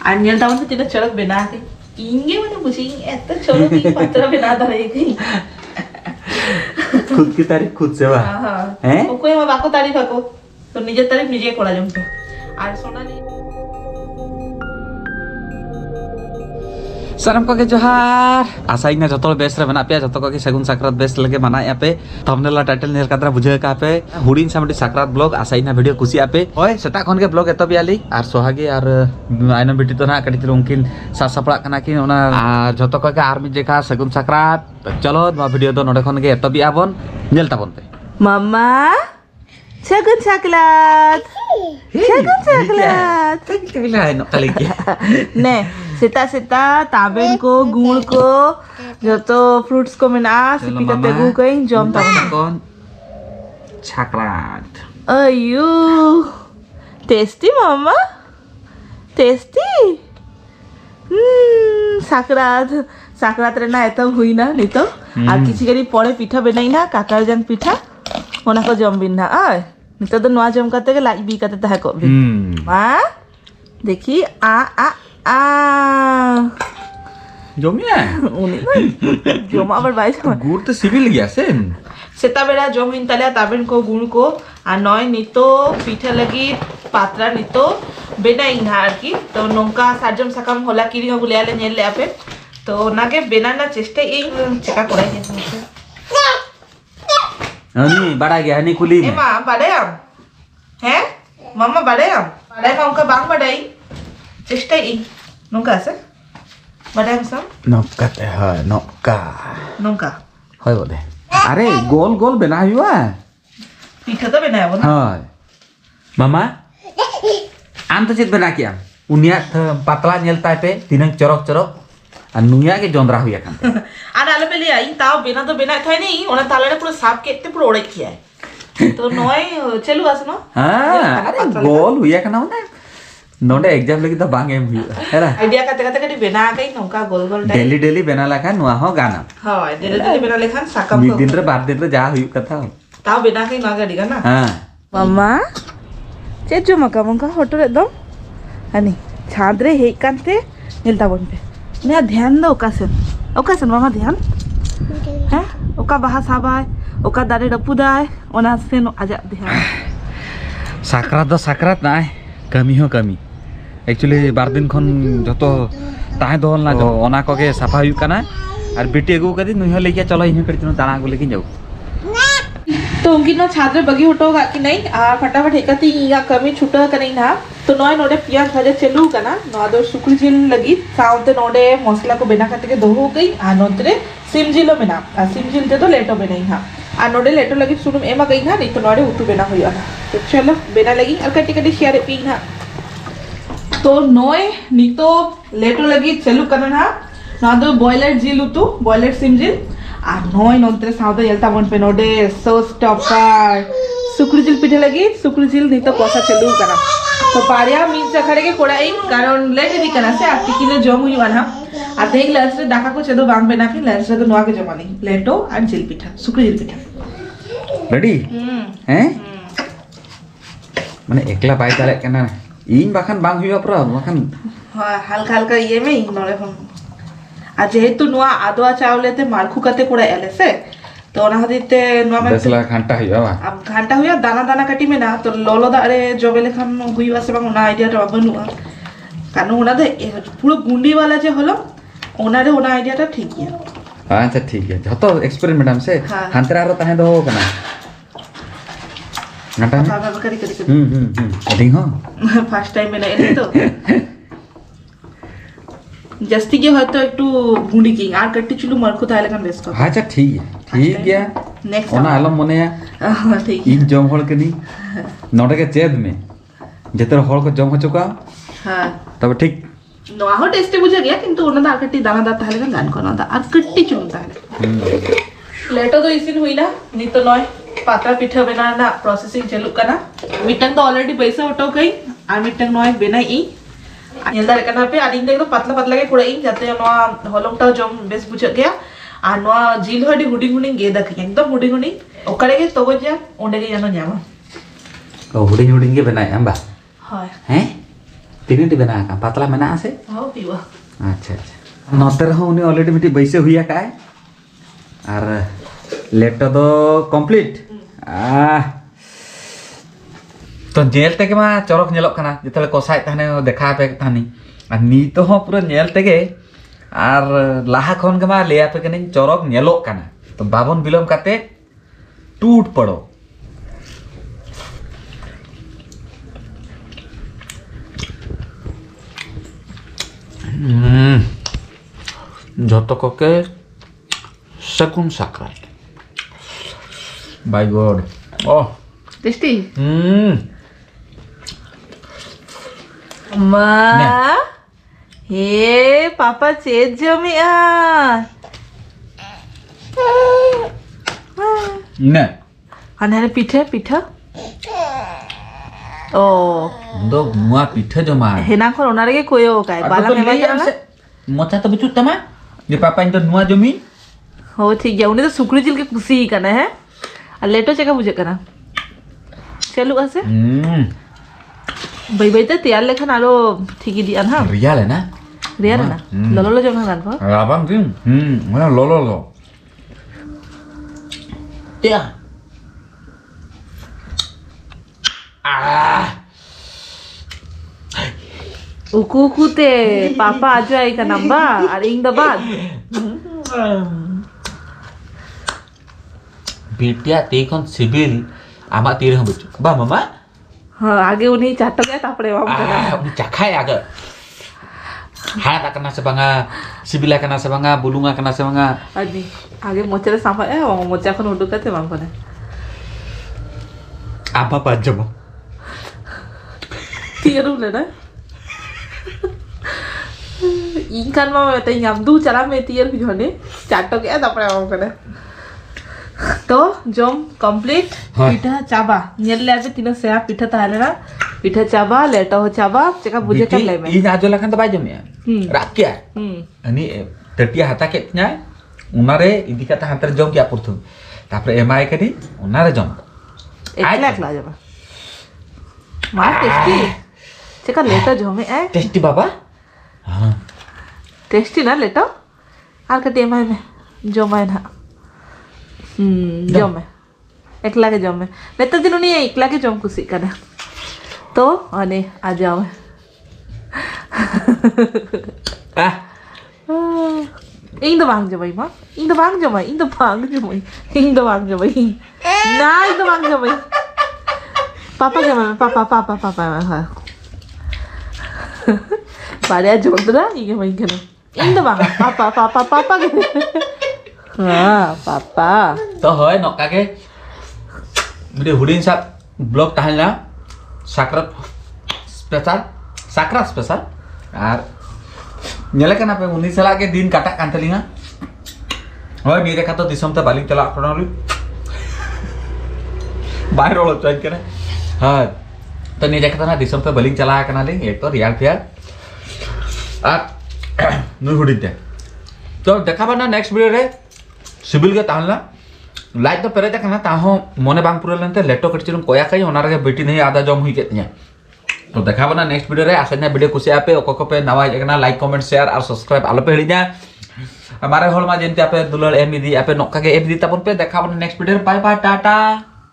আর nail তাও তো তিনা চড়ক বেনা के इंगे মানে বুঝি এত চড়ক কি পাত্রা বেনা ধরে কি खुद की तारीफ खुद से वाह हैं कोई मा बाको तारीफ को तो নিজের तारीफ নিজে করা জমতো আর সোনালি सानम को के जोहार आशा इना जतो बेस रे बना पे जतो को के सगुन साकरात बेस लगे मना या पे थंबनेल टाइटल नेल कादरा बुझे का पे हुडिन सामडी साकरात ब्लॉग आशा इना वीडियो कुसी आपे ओय सेटा खन के ब्लॉग एतो बियाली आर सोहागी आर आइना बेटी तो ना कडी उनकिन सा सपड़ा कना कि ओना जतो को के आर्मी जेका सगुन साकरात चलो मा वीडियो तो नोडे खन के एतो बियाबन नेल ताबन पे मामा सगुन साकरात बिला नो खाली के ने सीता ताबेन को गुड़ को जो तो फ्रूट्स को मिना सिपी करते गु कहीं जम कौन साकरात अयो टेस्टी मामा टेस्टी साकरात रे ना एतो हुई ना नहीं तो আর কিছু করি পরে পিঠা বেনাই না কাকার জান পিঠা ওনা কো জমবিন না আয় নিতো তো নোয়া জম করতে গে লাগবি কাতে তাহা কবি মা দেখি আ আ আ জমিয়া উনি জমা আবার বাইস গুড় তো সিভিল গিয়াছে সেটা বেড়া জমিন তালে তাবেন কো গুড় को আর নয় নিতো পিঠা লাগি পাত্রা নিতো বেনাই না আর কি তো নৌকা সাজম সাকাম হলা কিরি গুলি আলে নেলে আপে তো নাকে বেনানা চেষ্টা এই চেকা করাই দিয়েছে अनि बड़ा गया नि कुली ए मां बड़े हम हैं मामा बड़े हम बड़े का उनका बांग बड़ाई चेष्टा ई नौका से बड़े हम सब नौका ते है नौका नौका होय बोले अरे गोल गोल बना हुआ पीठा तो बनाया वो ना हां मामा आम तो चित बना किया उनिया पतला नेलता पे तिनंग चरक चरक नुया के जोंदरा हुआ kan আর আলো পেলে আই তাও বেনা তো বেনা থাই নেই ওনা তালারে পুরো সাপ কেটে পুরো ওড়াই খিয়ায় তো নয় চলু আছে না हां अरे गोल हुआ kan ना नोडे एग्जाम लगी तो बांग एम हुआ हैरा आइडिया कते कते कटी बेना गई नौका गोल गोल टाइप डेली डेली बेना लखा नुआ हो गाना हां डेली डेली बेना लेखान साकम एक दिन रे बार दिन रे जा हुई कथा ताও बेना गई ना गाड़ी ना हां मामा चेक जो मका मंका होटो एकदम हनी छादरे हे कांते नेलता बन पे ने ध्यान दो ओकासन मामा ध्यान हैं ओका बाहा साबाय ओका दारे रपुदाय ओना से आजा ध्यान साकरात ना कमी हो कमी एक्चुअली बार दिन खन जतो ताहे दोल ना जो ओना को के सफा हुई कना और बेटी एगु कदी नुह लेके चलो इने करी दाना को लेके जाऊ तो उनकी ना छात्र बगी होटोगा कि नहीं आ फटाफट हेकती या कमी छुटा कनी ना तो नय नोडे पियाज भाजा चलू कना नोदो सुकुल जिल लगी साउते नोडे मसला को बेना करते के दोहो गई आ नोतरे सिम जिलो बेना आ सिम जिल ते तो लेटो बेनाई हा आ नोडे लेटो लगी सुनुम एमा गई ना नहीं तो नोडे उतु बेना होया ना तो चलो बेना लगी और कटी कटी शेयर पी ना तो नय नी तो लेटो लगी चलू कना ना नोदो बॉयलर जिल उतु बॉयलर सिम जिल আর নয় নন্ত্রে সাউদা এলতা বন পে নোডে সস টপার সুকুরজিল পিঠে লাগি সুকুরজিল নিতো কষা চলু কানা তো পারিয়া মিস জাখাড়ে কে কোড়াই কারণ লেট দি কানা সে আতি কিনে জম হুই আনা আর দেখ লাস্ট রে ডাকা কো চেদো বাংবে না কি লাস্ট রে তো নোয়া के জমানি প্লেটো আর জিল পিঠা সুকুরজিল পিঠা रेडी हैं माने एकला बाय दाले केना इन बाखान बांग हुई अपरा बाखान হালকা হালকা ইয়ে মে নরে হন আর যেহেতু নোয়া আদোয়া চাউলেতে মারখু কাতে কোড়া এলেছে তো ওনা হদিতে নোয়া মে बेसला घंटा हुआ बा अब घंटा हुआ दाना दाना कटी में ना तो लोलो दारे जोबे लेखान हुई वासे बांग ओना आइडिया टा बनुआ कानो ओना दे पूरा गुंडी वाला जे हलो ओना रे ओना आइडिया टा ठीक है अच्छा ठीक है जतो एक्सपेरिमेंट हमसे हंतरा रो ताहे दो कना घंटा में बाबा करी ठीक हो ফার্স্ট টাইম में এলি তো जस्ती के হয়তো একটু গুঁড়ি কি আর কটি চুলু মারখু তাহলে কান বেস্ট হবে अच्छा ठीक है नेक्स्ट ओना आलम मने ठीक इन जम हल के नी नोडे के चेद में जेतर हल को जम हो चुका हां तब ठीक নোয়া হো টেস্টে বুঝা গিয়া কিন্তু ওনা দা কটি দানা দা তাহলে কান গান কোনা দা আর কটি চুলু তাহলে लेटो तो इसिन हुई ना नी तो नय पातला पिठा बनाना प्रोसेसिंग चलू कना मिटंग तो ऑलरेडी पैसा उठो गई আর মিটंग নয় বেনাই ই नेलदार कना पे आदिन देखो पतला पतला के कुड़ाई जाते नोआ हलंगटा जम बेस बुझ गया आ नोआ जिल हडी हुडी हुडी गे दक एकदम हुडी हुडी ओकरे के तगो जा ओंडे के जानो जामा ओ हुडी हुडी के बनाए हम बा हाय हैं तीन टी बना का पतला मेना से हां पीवा अच्छा अच्छा नोते रहो उनी ऑलरेडी मिटी बैसे हुई का और लेटो दो कंप्लीट तो जेल तक मा चरक नेलोक कना जितले कोसाय ताने देखा पे तानी आ नी तो हो पूरा नेल तके और लाहा खन के मा ले पे कने चरक नेलोक कना तो बाबन बिलम काते टूट पड़ो झोतो के सकुन साकरात बाय गॉड ओह टेस्टी अम्मा हे पापा चेज जमी ने अने पिठे पिठा ओ दो मुआ पिठे जमा हेना खन ओना रेगे कोयो काय बाला मेमा जाना मोचा तो बिचु तमा ये पापा इन तो नुआ जमी हो ठीक है उन्हें तो सुकरी जिल के खुशी करना है और लेटो चेका बुझे करना चलो ऐसे भाई भाई तो तैयार लेखन आलो ठीक ही दिया ना रियल है ना रियल है ना लोलो लो जमा नान को राबन दिन मैं लोलो लो क्या उकू ते पापा आज आई का नंबर और इंग दबाद बेटिया तेकन सिबिल आमा तीर हम बच्चों बा मामा हाँ आगे उन्हीं चाटो गया तापड़े वाम करना उन्हें चखाए आगे हाँ ताकना से बंगा सिबिला करना से बंगा बुलूंगा करना से बंगा अभी आगे मोचे सांपा है वो मोचा को उड़ू करते वाम करना apa panjang tiru लेना इनकान मामा मैं तो यमदू चला मैं तियर भी जोने चाटो गया तापड़े वाम करना तो जम कंप्लीट पिठा चाबा नियर ले आबे तीनो सेया पिठा ताले ना पिठा चाबा लेटो हो चाबा चेका बुझे कर ले मैं ini aja lah kan tak jam ya rakyat ini tertia hata ketnya unare ini kata hantar jom kia purtu tapre emai kadi unare jom एकला एकला जमा मार टेस्टी चेका लेटो जमे ए टेस्टी बाबा हाँ टेस्टी ना लेटो आर कटे माय में जमाय ना जमे एकला के जमे लेटो दिन नहीं एकला के जम खुशी करना तो अने आ जाओ ing the bang jamai ma ing the bang jamai ing the bang jamai ing the bang jamai na ing the bang jamai papa jamai papa ha pada jodra ing mai kana ing the bang papa ke ha papa to hoy nok kage video hudin sap blog tahan la sakrat special ar nyala kan apa unis salah ke din katak kan telinga hoy ni dekha to disom te baling chala apna lu bahir olo join kena ha to ni dekha na disom te baling chala kana ling ek to real phia ar nu hudin te to dekha bana next video re sibil ke tahan la like तो पेरे देखना ताहो मोने बांग पुरे लनते लेटो कटचिरुम कोया खाई ओनार के बेटी नहीं आधा जम हुई केतnya तो देखा बना नेक्स्ट वीडियो रे आशा वीडियो कुछ पे ओको पे नवा एकना लाइक कमेंट शेयर और सब्सक्राइब आलो पे हिड़िया हमारे होल मा जेंते आपे दुलर एम दी आपे नोका के एम दी तपन पे देखा बना next video bye bye Tata.